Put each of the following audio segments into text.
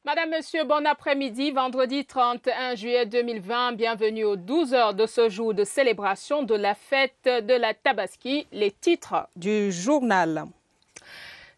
Madame, Monsieur, bon après-midi. Vendredi 31 juillet 2020, bienvenue aux 12 heures de ce jour de célébration de la fête de la Tabaski. Les titres du journal.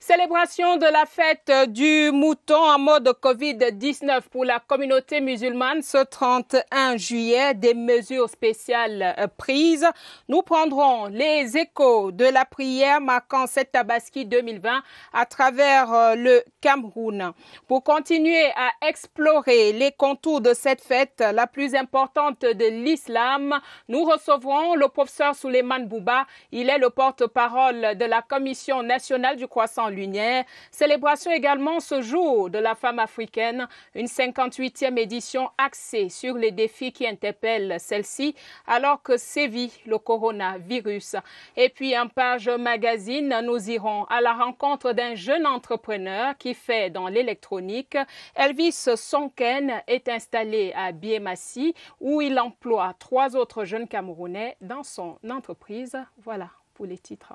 Célébration de la fête du mouton en mode COVID-19 pour la communauté musulmane ce 31 juillet. Des mesures spéciales prises. Nous prendrons les échos de la prière marquant cette Tabaski 2020 à travers le Cameroun. Pour continuer à explorer les contours de cette fête, la plus importante de l'islam, nous recevrons le professeur Souleymane Bouba. Il est le porte-parole de la Commission nationale du croissant lunaire. Célébration également ce jour de la femme africaine, une 58e édition axée sur les défis qui interpellent celle-ci alors que sévit le coronavirus. Et puis en page magazine, nous irons à la rencontre d'un jeune entrepreneur qui fait dans l'électronique. Elvis Sonken est installé à Biémassi où il emploie 3 autres jeunes Camerounais dans son entreprise. Voilà pour les titres.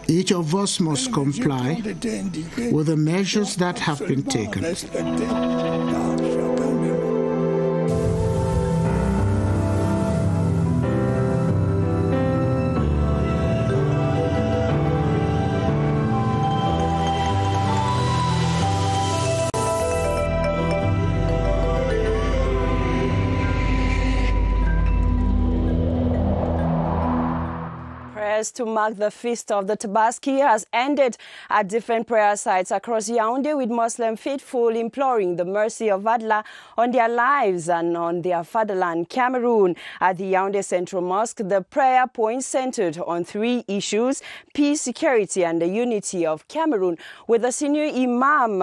Each of us must comply with the measures that have been taken. To mark the feast of the Tabaski has ended at different prayer sites across Yaoundé, with Muslim faithful imploring the mercy of Allah on their lives and on their fatherland, Cameroon. At the Yaoundé Central Mosque, the prayer points centered on 3 issues: peace, security, and the unity of Cameroon, with the senior Imam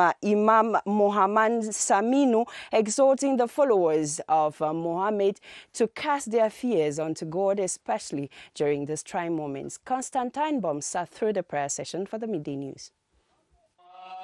Mohamed Saminu exhorting the followers of Mohammed to cast their fears onto God, especially during this trying moments. Constantine Baum sat through the prayer session for the Midday News.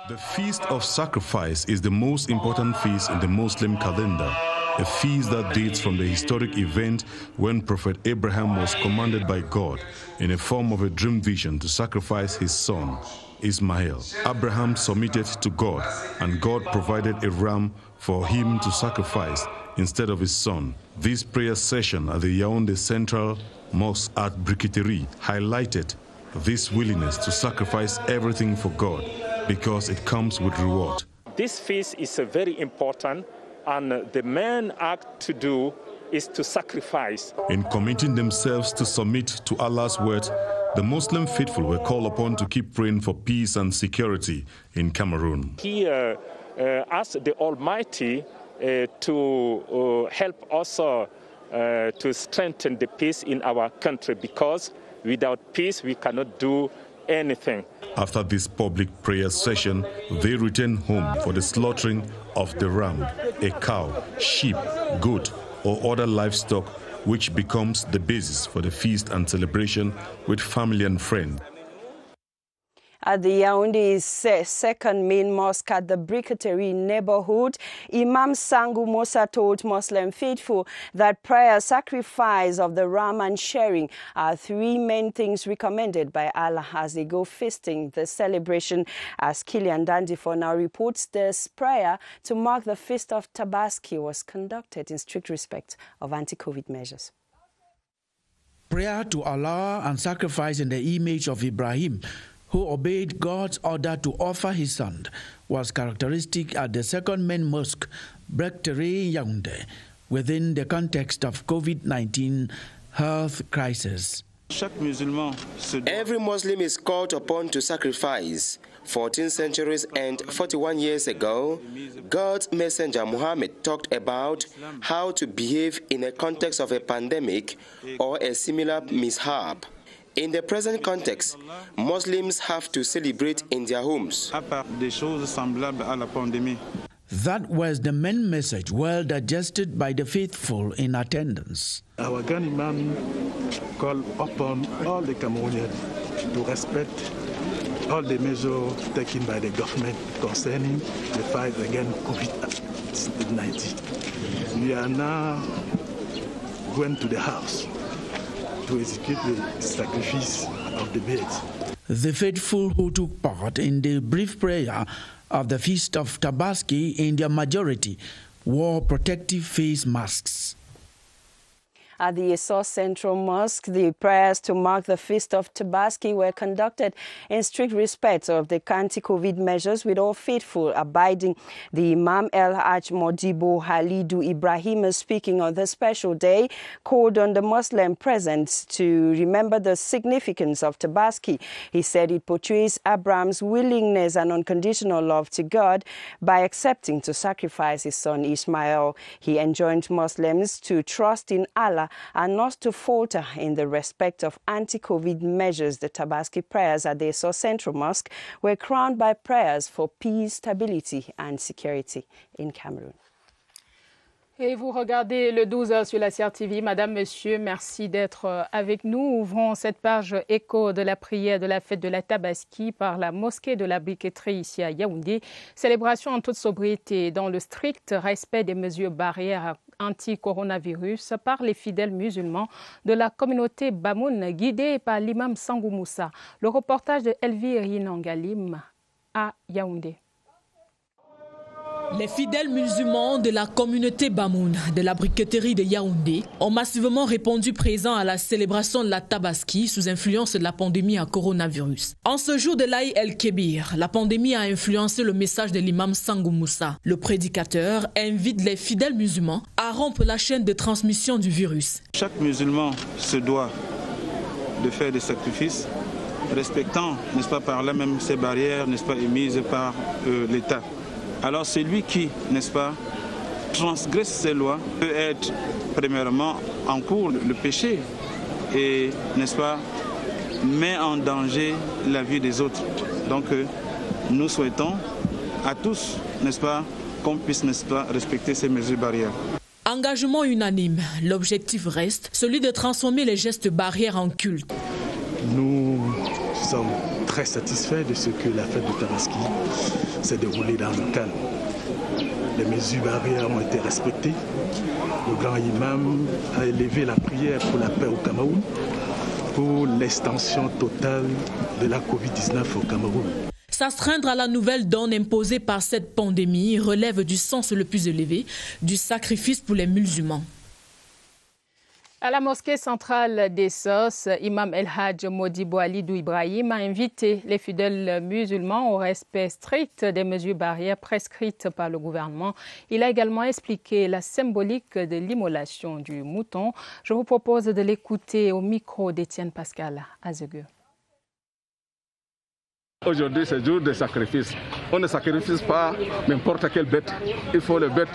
The Feast of Sacrifice is the most important feast in the Muslim calendar, a feast that dates from the historic event when Prophet Abraham was commanded by God in a form of a dream vision to sacrifice his son, Ismail. Abraham submitted to God, and God provided a ram for him to sacrifice instead of his son. This prayer session at the Yaoundé Central Mosque at Briqueterie highlighted this willingness to sacrifice everything for God because it comes with reward. This feast is very important, and the main act to do is to sacrifice. In committing themselves to submit to Allah's word, the Muslim faithful were called upon to keep praying for peace and security in Cameroon. He asked the Almighty to help us to strengthen the peace in our country, because without peace we cannot do anything. After this public prayer session, they returned home for the slaughtering of the ram, a cow, sheep, goat, or other livestock, which becomes the basis for the feast and celebration with family and friends. At the Yaoundé's second main mosque at the Briqueterie neighborhood, Imam Sangu Musa told Muslim faithful that prayer, sacrifice of the ram, and sharing are 3 main things recommended by Allah as they go feasting the celebration. As Kilian Dandifo now reports, this prayer to mark the feast of Tabaski was conducted in strict respect of anti-COVID measures. Prayer to Allah and sacrifice in the image of Ibrahim, who obeyed God's order to offer his son, was characteristic at the second main mosque, Briqueterie Yaoundé, within the context of COVID-19 health crisis. Every Muslim is called upon to sacrifice. 14 centuries and 41 years ago, God's messenger Muhammad talked about how to behave in a context of a pandemic or a similar mishap. In the present context, Muslims have to celebrate in their homes. That was the main message, well digested by the faithful in attendance. Our Grand Imam called upon all the Cameroonians to respect all the measures taken by the government concerning the fight against COVID-19. We are now going to the house to execute the sacrifice of the bird. The faithful who took part in the brief prayer of the Feast of Tabaski in their majority wore protective face masks. At the Esos Central Mosque, the prayers to mark the Feast of Tabaski were conducted in strict respect of the anti-COVID measures, with all faithful abiding. The Imam El-Hajj Modibo Halidu Ibrahim, speaking on the special day, called on the Muslim present to remember the significance of Tabaski. He said it portrays Abraham's willingness and unconditional love to God by accepting to sacrifice his son Ismail. He enjoined Muslims to trust in Allah and not to falter in the respect of anti-COVID measures. The Tabaski prayers at the Esos Central Mosque were crowned by prayers for peace, stability and security in Cameroon. Et vous regardez le 12h sur la CRTV. Madame, Monsieur, merci d'être avec nous. Ouvrons cette page écho de la prière de la fête de la Tabaski par la mosquée de la Briqueterie ici à Yaoundé. Célébration en toute sobriété dans le strict respect des mesures barrières anti-coronavirus par les fidèles musulmans de la communauté Bamoun, guidée par l'imam Sangou Moussa. Le reportage de Elvire Yinangalim à Yaoundé. Les fidèles musulmans de la communauté Bamoun de la briqueterie de Yaoundé ont massivement répondu présents à la célébration de la Tabaski sous influence de la pandémie à coronavirus. En ce jour de l'Aïd el-Kébir, la pandémie a influencé le message de l'imam Sangou Moussa. Le prédicateur invite les fidèles musulmans à rompre la chaîne de transmission du virus. Chaque musulman se doit de faire des sacrifices, respectant, n'est-ce pas, par là même ces barrières, n'est-ce pas, émises par l'État. Alors celui qui, n'est-ce pas, transgresse ces lois peut être premièrement en cours le péché et, n'est-ce pas, met en danger la vie des autres. Donc nous souhaitons à tous, n'est-ce pas, qu'on puisse, n'est-ce pas, respecter ces mesures barrières. Engagement unanime, l'objectif reste celui de transformer les gestes barrières en culte. Nous sommes très satisfaits de ce que la fête de Tabaski s'est déroulée dans le calme. Les mesures barrières ont été respectées. Le grand imam a élevé la prière pour la paix au Cameroun, pour l'extension totale de la COVID-19 au Cameroun. S'astreindre à la nouvelle donne imposée par cette pandémie relève du sens le plus élevé du sacrifice pour les musulmans. À la mosquée centrale d'Esos, Imam El-Hajj Modibo Halidu Ibrahim a invité les fidèles musulmans au respect strict des mesures barrières prescrites par le gouvernement. Il a également expliqué la symbolique de l'immolation du mouton. Je vous propose de l'écouter au micro d'Étienne Pascal Azegueux. Aujourd'hui, c'est jour de sacrifice. On ne sacrifie pas n'importe quelle bête. Il faut les bêtes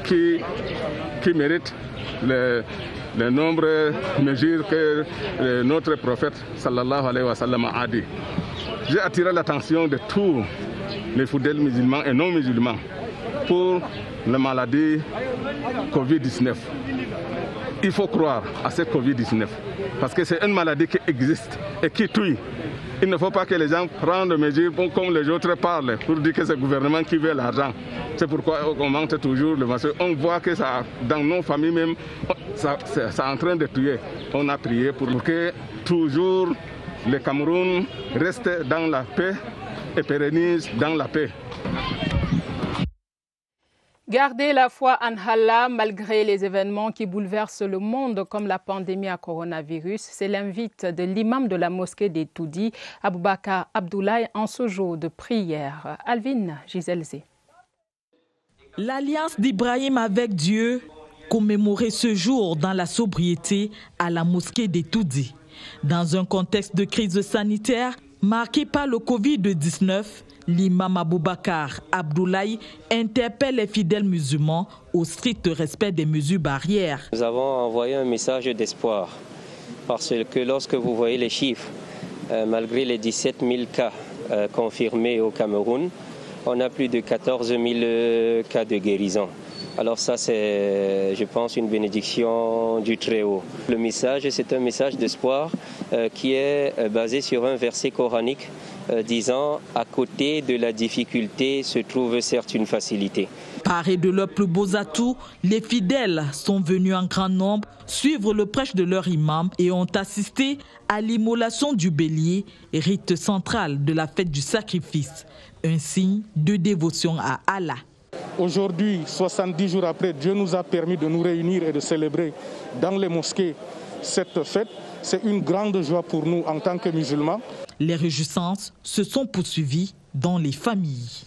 qui méritent les nombreuses mesures que notre prophète sallallahu alayhi wa sallam a dit. J'ai attiré l'attention de tous les fidèles musulmans et non musulmans pour la maladie COVID-19. Il faut croire à cette COVID-19 parce que c'est une maladie qui existe et qui tue. Il ne faut pas que les gens prennent des mesures comme les autres parlent pour dire que c'est le gouvernement qui veut l'argent. C'est pourquoi on monte toujours le masque. On voit que ça, dans nos familles même, ça est en train de tuer. On a prié pour que toujours le Cameroun reste dans la paix et pérennise dans la paix. Garder la foi en Allah malgré les événements qui bouleversent le monde comme la pandémie à coronavirus, c'est l'invite de l'imam de la mosquée des Toudi, Aboubakar Abdoulaye, en ce jour de prière. Alvin Giselzé. L'alliance d'Ibrahim avec Dieu, commémorée ce jour dans la sobriété à la mosquée des Toudi. Dans un contexte de crise sanitaire marqué par le Covid-19, l'imam Aboubakar Abdoulaye interpelle les fidèles musulmans au strict respect des mesures barrières. Nous avons envoyé un message d'espoir parce que lorsque vous voyez les chiffres, malgré les 17 000 cas confirmés au Cameroun, on a plus de 14 000 cas de guérison. Alors ça, c'est, je pense, une bénédiction du Très-Haut. Le message, c'est un message d'espoir qui est basé sur un verset coranique disant « À côté de la difficulté se trouve certes une facilité ». Parés de leurs plus beaux atouts, les fidèles sont venus en grand nombre suivre le prêche de leur imam et ont assisté à l'immolation du bélier, rite central de la fête du sacrifice, un signe de dévotion à Allah. Aujourd'hui, 70 jours après, Dieu nous a permis de nous réunir et de célébrer dans les mosquées cette fête. C'est une grande joie pour nous en tant que musulmans. Les réjouissances se sont poursuivies dans les familles.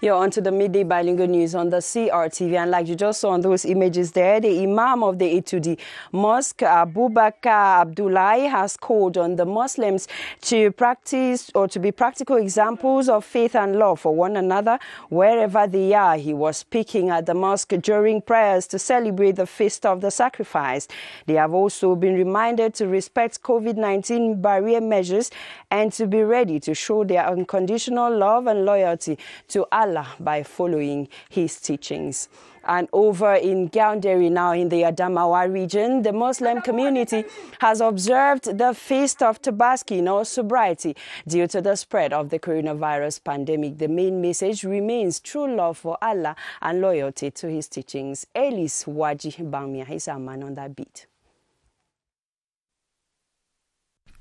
You're on to the midday bilingual news on the CRTV, and like you just saw on those images there, the Imam of the Etudi Mosque, Abubakar Abdullahi, has called on the Muslims to practice or to be practical examples of faith and love for one another wherever they are. He was speaking at the mosque during prayers to celebrate the Feast of the Sacrifice. They have also been reminded to respect COVID-19 barrier measures and to be ready to show their unconditional love and loyalty to Allah by following his teachings. And over in Gaunderi now in the Adamawa region, the Muslim community has observed the Feast of Tabaski in all sobriety due to the spread of the coronavirus pandemic. The main message remains true love for Allah and loyalty to his teachings. Elis Waji Bamia is our man on that beat.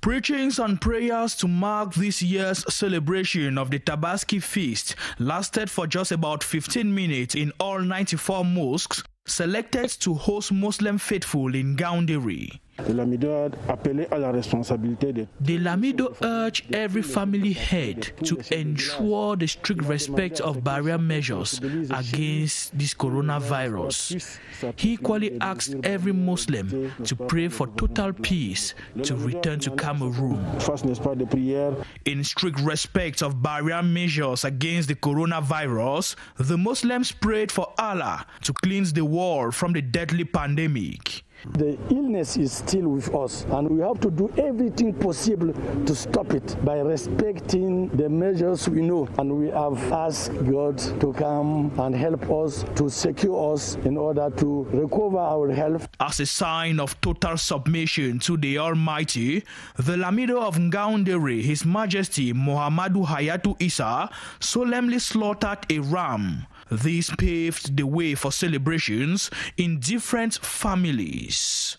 Preachings and prayers to mark this year's celebration of the Tabaski feast lasted for just about 15 minutes in all 94 mosques selected to host Muslim faithful in Gaunderi. The Lamido urged every family head to ensure the strict respect of barrier measures against this coronavirus. He equally asked every Muslim to pray for total peace to return to Cameroon. In strict respect of barrier measures against the coronavirus, the Muslims prayed for Allah to cleanse the world from the deadly pandemic. The illness is still with us, and we have to do everything possible to stop it by respecting the measures we know. And we have asked God to come and help us, to secure us in order to recover our health. As a sign of total submission to the Almighty, the Lamido of Ngaoundere, His Majesty Muhammadu Hayatu Isa, solemnly slaughtered a ram. This paved the way for celebrations in different families.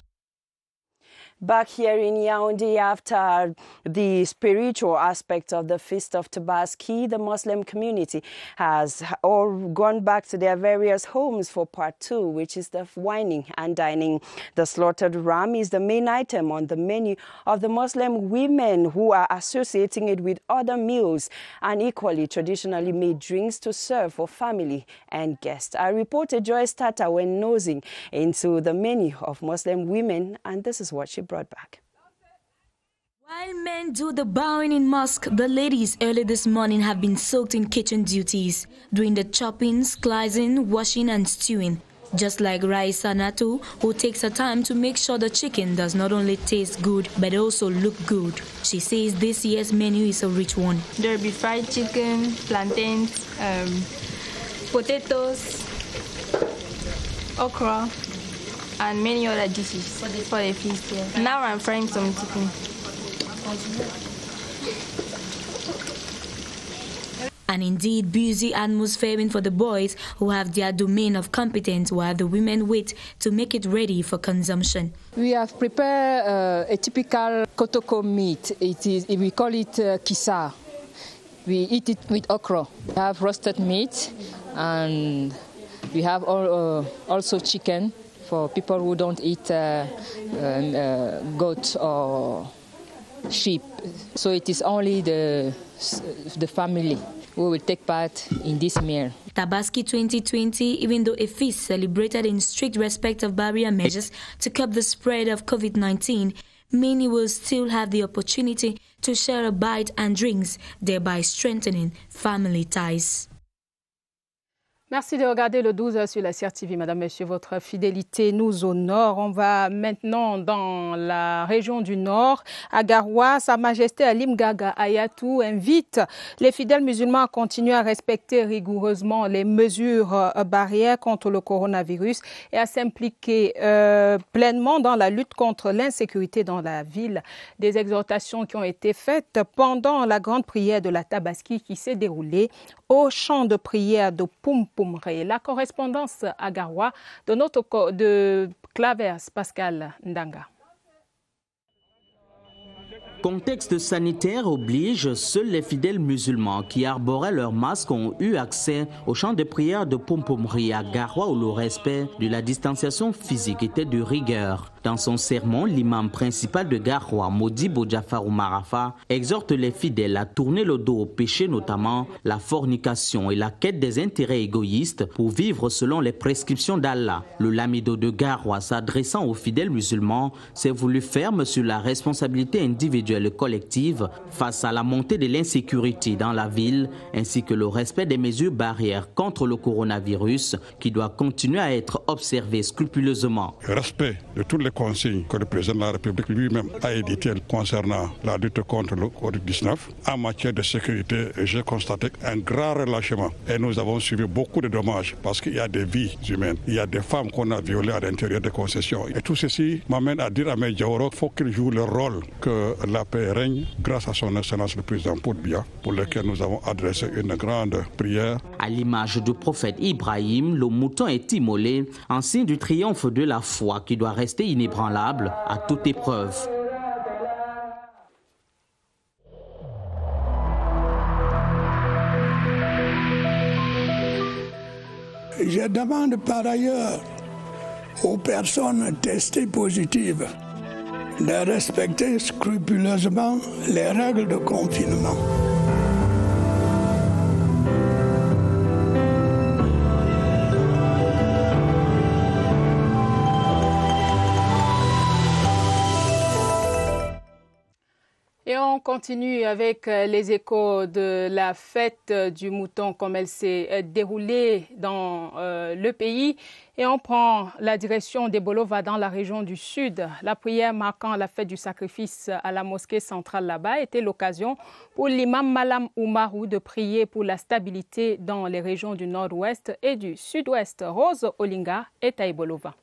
Back here in Yaoundé, after the spiritual aspect of the Feast of Tabaski, the Muslim community has all gone back to their various homes for part 2, which is the wining and dining. The slaughtered ram is the main item on the menu of the Muslim women who are associating it with other meals and equally traditionally made drinks to serve for family and guests. Our reporter Joyce Tata went nosing into the menu of Muslim women, and this is what she brought back. While men do the bowing in mosque, the ladies early this morning have been soaked in kitchen duties, doing the chopping, slicing, washing and stewing. Just like Raisa Natu, who takes her time to make sure the chicken does not only taste good, but also look good. She says this year's menu is a rich one. There will be fried chicken, plantains, potatoes, okra, and many other dishes for the feast. Yeah. Now I'm frying some chicken. An indeed busy atmosphere for the boys who have their domain of competence, while the women wait to make it ready for consumption. We have prepared a typical Kotoko meat. We call it kisa. We eat it with okra. We have roasted meat, and we have also chicken for people who don't eat goat or sheep. So it is only the family who will take part in this meal. Tabaski 2020, even though a feast celebrated in strict respect of barrier measures to curb the spread of COVID-19, many will still have the opportunity to share a bite and drinks, thereby strengthening family ties. Merci de regarder le 12 sur la CRTV. Madame, Monsieur, votre fidélité nous honore. On va maintenant dans la région du Nord. À Garoua, Sa Majesté Alim Gaga Ayatou invite les fidèles musulmans à continuer à respecter rigoureusement les mesures barrières contre le coronavirus et à s'impliquer pleinement dans la lutte contre l'insécurité dans la ville. Des exhortations qui ont été faites pendant la grande prière de la Tabaski qui s'est déroulée au champ de prière de Pumpumre. La correspondance à Garoua de Clavers Pascal Ndanga. Contexte sanitaire oblige, seuls les fidèles musulmans qui arboraient leur masque ont eu accès au champ de prière de Pumpumri à Garoua où le respect de la distanciation physique était de rigueur. Dans son sermon, l'imam principal de Garoua, Modibo Jafarou Marafa, exhorte les fidèles à tourner le dos au péché, notamment la fornication et la quête des intérêts égoïstes pour vivre selon les prescriptions d'Allah. Le lamido de Garoua, s'adressant aux fidèles musulmans, s'est voulu ferme sur la responsabilité individuelle et collective face à la montée de l'insécurité dans la ville, ainsi que le respect des mesures barrières contre le coronavirus qui doit continuer à être observé scrupuleusement. Respect de toutes les consignes que le président de la République lui-même a éditées concernant la lutte contre le COVID-19. En matière de sécurité, j'ai constaté un grand relâchement et nous avons subi beaucoup de dommages parce qu'il y a des vies humaines, il y a des femmes qu'on a violées à l'intérieur des concessions. Et tout ceci m'amène à dire à mes Diawara qu'il faut qu'il joue le rôle que la paix règne grâce à son excellence le président Poutbia, pour lequel nous avons adressé une grande prière. À l'image du prophète Ibrahim, le mouton est immolé en signe du triomphe de la foi qui doit rester inébranlable à toute épreuve. Je demande par ailleurs aux personnes testées positives de respecter scrupuleusement les règles de confinement. Et on continue avec les échos de la fête du mouton comme elle s'est déroulée dans le pays. Et on prend la direction des Bolova dans la région du Sud. La prière marquant la fête du sacrifice à la mosquée centrale là-bas était l'occasion pour l'imam Malam Oumarou de prier pour la stabilité dans les régions du Nord-Ouest et du Sud-Ouest. Rose Olinga est à Bolova.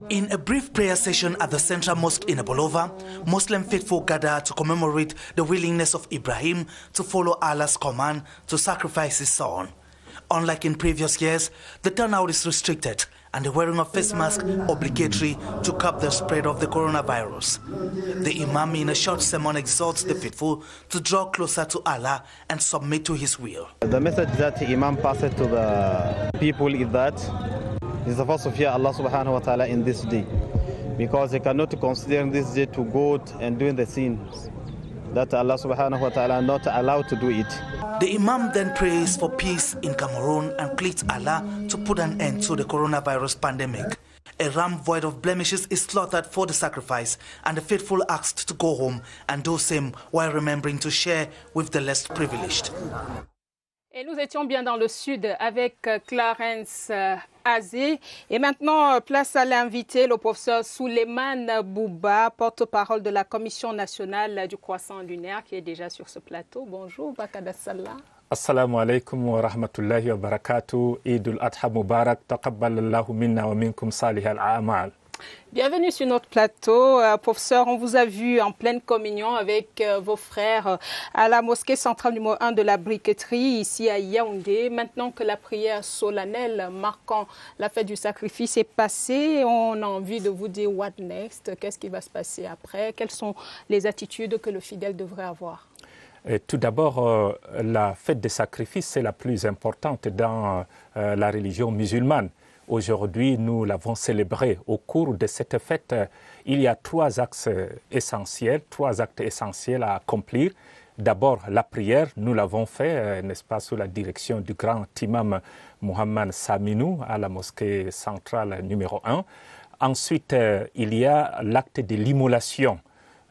In a brief prayer session at the Central Mosque in Bolova, Muslim faithful gathered to commemorate the willingness of Ibrahim to follow Allah's command to sacrifice his son. Unlike in previous years, the turnout is restricted and the wearing of face mask obligatory to curb the spread of the coronavirus. The Imam in a short sermon exhorts the faithful to draw closer to Allah and submit to his will. The message that the Imam passed to the people is that is the first to fear Allah subhanahu wa ta'ala in this day, because they cannot consider this day to go and doing the sins that Allah subhanahu wa ta'ala not allowed to do it. The Imam then prays for peace in Cameroon and pleads Allah to put an end to the coronavirus pandemic. A ram void of blemishes is slaughtered for the sacrifice, and the faithful asked to go home and do same while remembering to share with the less privileged. Et nous étions bien dans le sud avec Clarence Azé. Et maintenant, place à l'invité, le professeur Souleymane Bouba, porte-parole de la Commission nationale du croissant lunaire, qui est déjà sur ce plateau. Bonjour, Bakada Salah. Assalamu alaikum wa rahmatullahi wa barakatuh. Eidul Adha Mubarak. Taqabbalallahu minna wa minkum salih al-a'mal. Bienvenue sur notre plateau. Professeur, on vous a vu en pleine communion avec vos frères à la mosquée centrale numéro 1 de la briqueterie, ici à Yaoundé. Maintenant que la prière solennelle marquant la fête du sacrifice est passée, on a envie de vous dire what next? Qu'est-ce qui va se passer après? Quelles sont les attitudes que le fidèle devrait avoir? Tout d'abord, la fête des sacrifices, c'est la plus importante dans la religion musulmane. Aujourd'hui, nous l'avons célébrée. Au cours de cette fête, il y a trois actes essentiels à accomplir. D'abord, la prière, nous l'avons fait, n'est-ce pas, sous la direction du grand imam Mohamed Saminou à la mosquée centrale numéro 1. Ensuite, il y a l'acte de l'immolation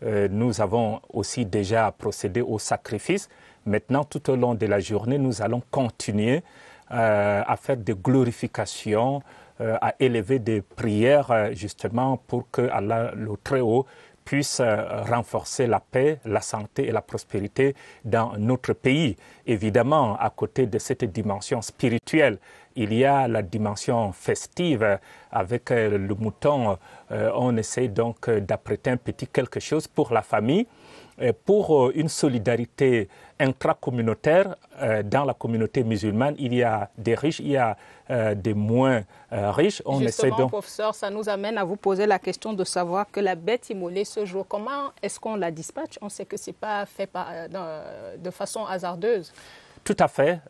nous avons aussi déjà procédé au sacrifice. Maintenant, tout au long de la journée, nous allons continuer à faire des glorifications, à élever des prières justement pour que Allah, le Très-Haut, puisse renforcer la paix, la santé et la prospérité dans notre pays. Évidemment, à côté de cette dimension spirituelle, il y a la dimension festive. Avec le mouton, on essaie donc d'apprêter un petit quelque chose pour la famille, pour une solidarité intracommunautaire. Dans la communauté musulmane, il y a des riches, il y a des moins riches. On essaie donc... professeur, ça nous amène à vous poser la question de savoir que la bête immolée ce jour, comment est-ce qu'on la dispatche? On sait que ce n'est pas fait de façon hasardeuse. Tout à fait.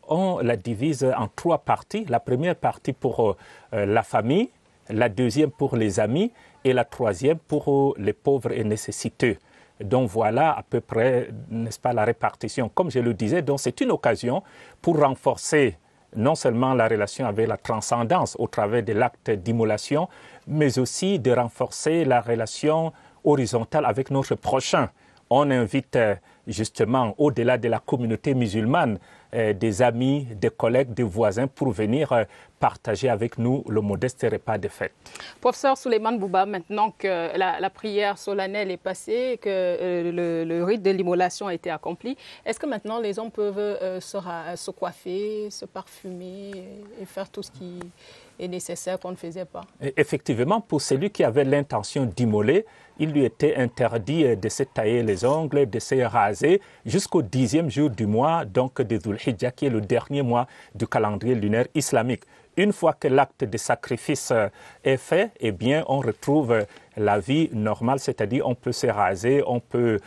On la divise en 3 parties. La première partie pour la famille, la deuxième pour les amis et la troisième pour les pauvres et nécessiteux. Donc voilà à peu près, n'est-ce pas, la répartition. Comme je le disais, donc c'est une occasion pour renforcer non seulement la relation avec la transcendance au travers de l'acte d'immolation, mais aussi de renforcer la relation horizontale avec notre prochain. On invite justement, au-delà de la communauté musulmane, des amis, des collègues, des voisins pour venir partager avec nous le modeste repas de fête. Professeur Souleymane Bouba, maintenant que la prière solennelle est passée, que le rite de l'immolation a été accompli, est-ce que maintenant les hommes peuvent se coiffer, se parfumer et faire tout ce qui est nécessaire qu'on ne faisait pas? Effectivement, pour celui qui avait l'intention d'immoler, il lui était interdit de se tailler les ongles, de se raser jusqu'au 10e jour du mois, donc de Dhul Hijjah, qui est le dernier mois du calendrier lunaire islamique. Une fois que l'acte de sacrifice est fait, eh bien, on retrouve la vie normale, c'est-à-dire on peut se raser, on peut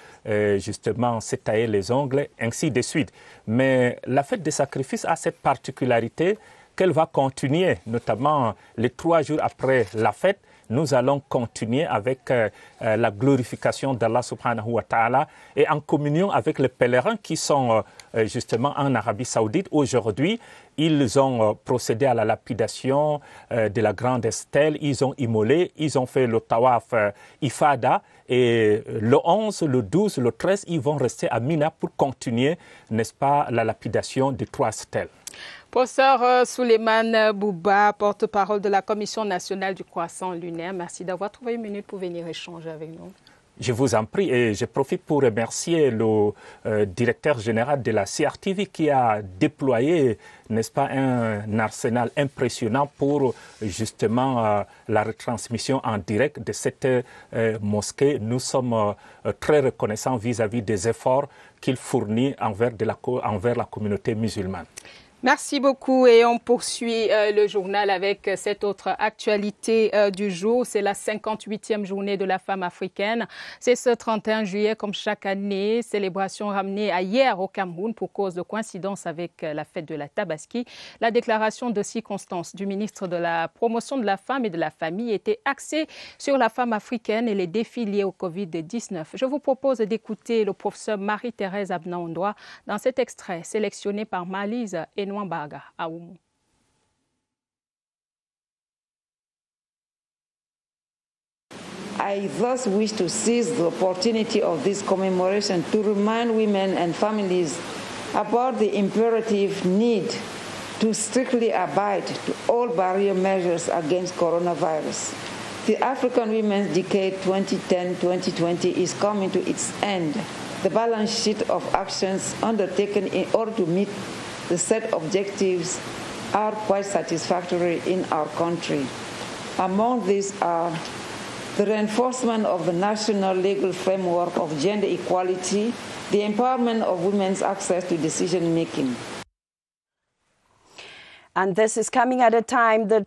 justement se tailler les ongles, ainsi de suite. Mais la fête de sacrifice a cette particularité qu'elle va continuer, notamment les 3 jours après la fête. Nous allons continuer avec la glorification d'Allah subhanahu wa ta'ala et en communion avec les pèlerins qui sont justement en Arabie Saoudite. Aujourd'hui, ils ont procédé à la lapidation de la grande stèle, ils ont immolé, ils ont fait le tawaf ifada et le 11, le 12, le 13, ils vont rester à Mina pour continuer, n'est-ce pas, la lapidation des 3 stèles. Professeur Souleymane Bouba, porte-parole de la Commission nationale du croissant lunaire, merci d'avoir trouvé une minute pour venir échanger avec nous. Je vous en prie et je profite pour remercier le directeur général de la CRTV qui a déployé, n'est-ce pas, un arsenal impressionnant pour justement la retransmission en direct de cette mosquée. Nous sommes très reconnaissants vis-à-vis des efforts qu'il fournit envers la communauté musulmane. Merci beaucoup et on poursuit le journal avec cette autre actualité du jour. C'est la 58e journée de la femme africaine. C'est ce 31 juillet comme chaque année. Célébration ramenée à hier au Cameroun pour cause de coïncidence avec la fête de la Tabaski. La déclaration de circonstance du ministre de la Promotion de la Femme et de la Famille était axée sur la femme africaine et les défis liés au Covid-19. Je vous propose d'écouter le professeur Marie-Thérèse Abnaondoa dans cet extrait sélectionné par Malise et Baga à Oumou. I thus wish to seize the opportunity of this commemoration to remind women and families about the imperative need to strictly abide to all barrier measures against coronavirus. The African Women's Decade 2010-2020 is coming to its end. The balance sheet of actions undertaken in order to meet the set objectives are quite satisfactory in our country. Among these are the reinforcement of the national legal framework of gender equality, the empowerment of women's access to decision-making. And this is coming at a time the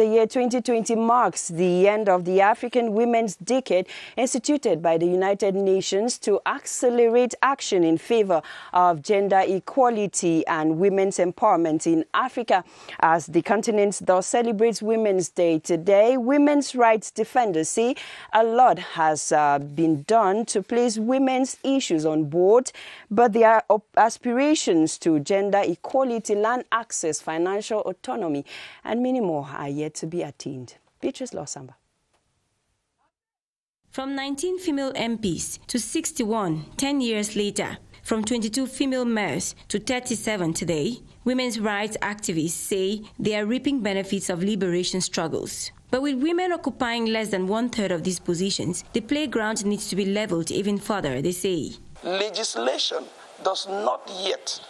year 2020 marks the end of the African Women's Decade instituted by the United Nations to accelerate action in favor of gender equality and women's empowerment in Africa. As the continent thus celebrates Women's Day today, women's rights defenders say a lot has been done to place women's issues on board, but their aspirations to gender equality, land access, financial autonomy, and many more are yet to be attained. Beatrice Losamba. From 19 female MPs to 61 10 years later, from 22 female mayors to 37 today, women's rights activists say they are reaping benefits of liberation struggles. But with women occupying less than 1/3 of these positions, the playground needs to be leveled even further, they say. Legislation does not yet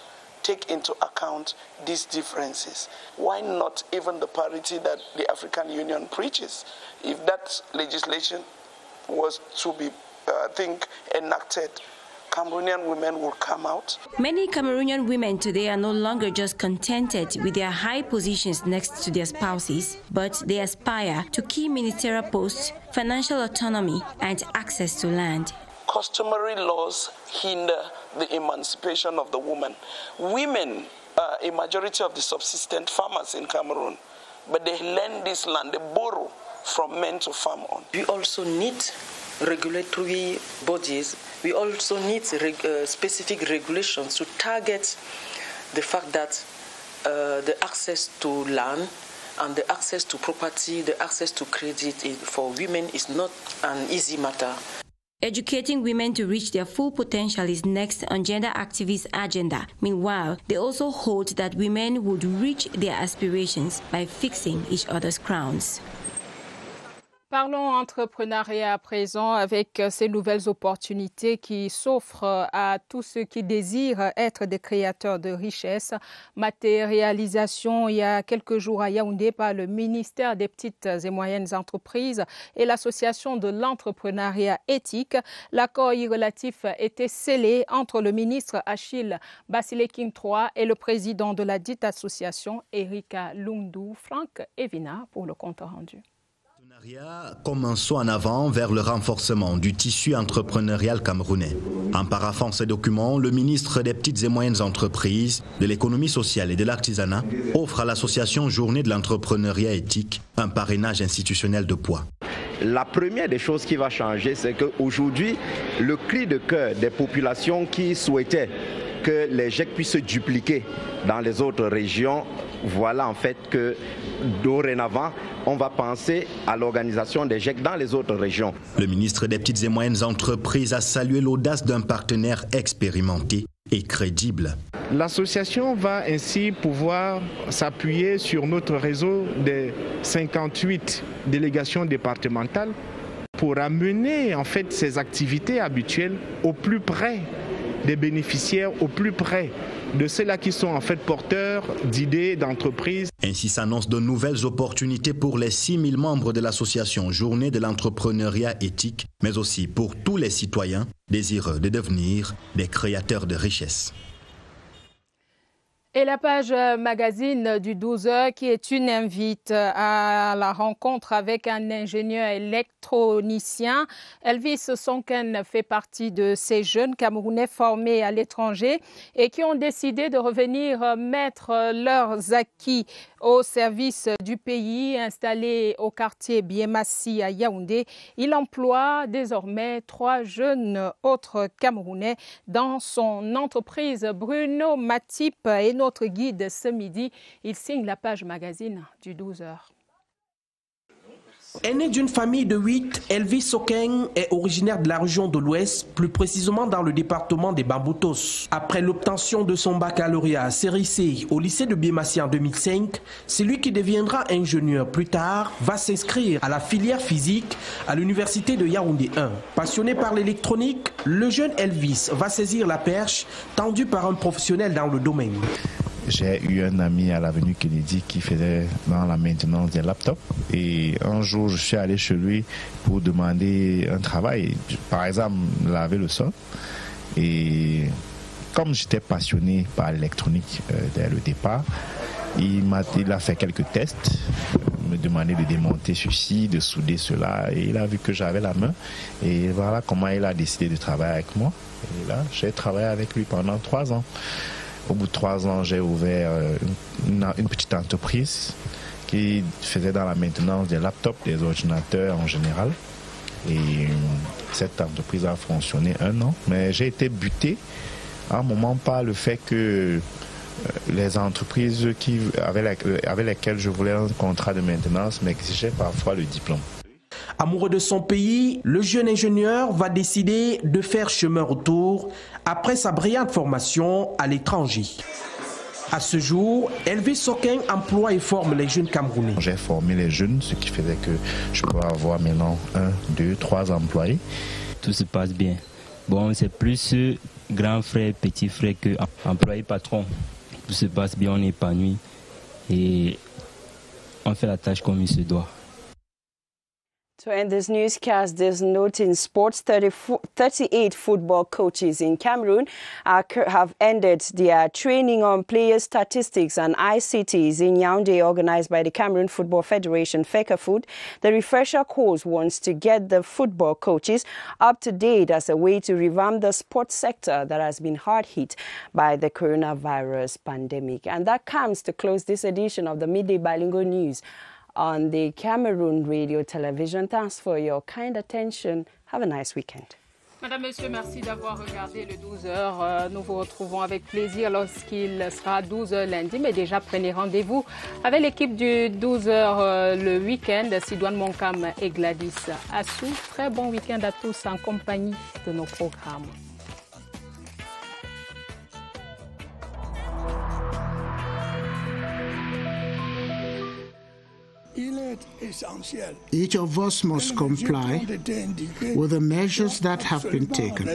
take into account these differences. Why not even the parity that the African Union preaches? If that legislation was to be, enacted, Cameroonian women will come out. Many Cameroonian women today are no longer just contented with their high positions next to their spouses, but they aspire to key ministerial posts, financial autonomy, and access to land. Customary laws hinder the emancipation of the woman. Women are a majority of the subsistent farmers in Cameroon, but they lend this land, they borrow from men to farm on. We also need regulatory bodies. We also need specific regulations to target the fact that the access to land and the access to property, the access to credit for women is not an easy matter. Educating women to reach their full potential is next on gender activists' agenda. Meanwhile, they also hold that women would reach their aspirations by fixing each other's crowns. Parlons entrepreneuriat à présent avec ces nouvelles opportunités qui s'offrent à tous ceux qui désirent être des créateurs de richesse. Matérialisation il y a quelques jours à Yaoundé par le ministère des petites et moyennes entreprises et l'association de l'entrepreneuriat éthique. L'accord relatif était scellé entre le ministre Achille Basilekin III et le président de la dite association, Erika Lungdu. Franck Evina pour le compte rendu. Comme un saut en avant vers le renforcement du tissu entrepreneurial camerounais. En paraphant ces documents, le ministre des petites et moyennes entreprises, de l'économie sociale et de l'artisanat offre à l'association Journée de l'entrepreneuriat éthique un parrainage institutionnel de poids. La première des choses qui va changer, c'est qu'aujourd'hui, le cri de cœur des populations qui souhaitaient que les GIEC puissent se dupliquer dans les autres régions, voilà en fait que dorénavant, on va penser à l'organisation des GIEC dans les autres régions. Le ministre des petites et moyennes entreprises a salué l'audace d'un partenaire expérimenté et crédible. L'association va ainsi pouvoir s'appuyer sur notre réseau des 58 délégations départementales pour amener en fait ces activités habituelles au plus près des bénéficiaires, au plus près de ceux-là qui sont en fait porteurs d'idées, d'entreprises. Ainsi s'annoncent de nouvelles opportunités pour les 6000 membres de l'association Journée de l'entrepreneuriat éthique, mais aussi pour tous les citoyens désireux de devenir des créateurs de richesse. Et la page magazine du 12h qui est une invite à la rencontre avec un ingénieur électronicien. Elvis Sonken fait partie de ces jeunes Camerounais formés à l'étranger et qui ont décidé de revenir mettre leurs acquis au service du pays. Installé au quartier Biemassi à Yaoundé, il emploie désormais 3 jeunes autres Camerounais dans son entreprise. Bruno Matip est notre guide ce midi. Il signe la page magazine du 12h. Aîné d'une famille de 8, Elvis Sokeng est originaire de la région de l'Ouest, plus précisément dans le département des Bamboutos. Après l'obtention de son baccalauréat série C au lycée de Biemassi en 2005, c'est lui qui deviendra ingénieur. Plus tard, va s'inscrire à la filière physique à l'université de Yaoundé 1. Passionné par l'électronique, le jeune Elvis va saisir la perche tendue par un professionnel dans le domaine. J'ai eu un ami à l'avenue Kennedy qui faisait dans la maintenance des laptops et un jour je suis allé chez lui pour demander un travail, par exemple laver le sol, et comme j'étais passionné par l'électronique dès le départ, il a fait quelques tests, me demandait de démonter ceci, de souder cela, et il a vu que j'avais la main et voilà comment il a décidé de travailler avec moi. Et là j'ai travaillé avec lui pendant 3 ans. Au bout de 3 ans, j'ai ouvert une petite entreprise qui faisait dans la maintenance des laptops, des ordinateurs en général. Et cette entreprise a fonctionné 1 an. Mais j'ai été buté à un moment par le fait que les entreprises avec lesquelles je voulais un contrat de maintenance m'exigeaient parfois le diplôme. Amoureux de son pays, le jeune ingénieur va décider de faire chemin retour après sa brillante formation à l'étranger. À ce jour, Elvis Soking emploie et forme les jeunes Camerounais. J'ai formé les jeunes, ce qui faisait que je peux avoir maintenant 1, 2, 3 employés. Tout se passe bien. Bon, c'est plus grand frère, petit frère que employé patron. Tout se passe bien, on est épanoui et on fait la tâche comme il se doit. To end this newscast, there's a note in sports. 38 football coaches in Cameroon have ended their training on player statistics and ICTs in Yaoundé, organized by the Cameroon Football Federation, FECAFOOT. The refresher course wants to get the football coaches up to date as a way to revamp the sports sector that has been hard hit by the coronavirus pandemic. And that comes to close this edition of the Midday Bilingual News on the Cameroon Radio Television. Thanks for your kind attention. Have a nice weekend. Madame, Monsieur, merci d'avoir regardé le 12h. Nous vous retrouvons avec plaisir lorsqu'il sera 12h lundi. Mais déjà, prenez rendez-vous avec l'équipe du 12h le week-end. Sidoine Monkam et Gladys Assou. Très bon week-end à tous en compagnie de nos programmes. Each of us must comply with the measures that have been taken.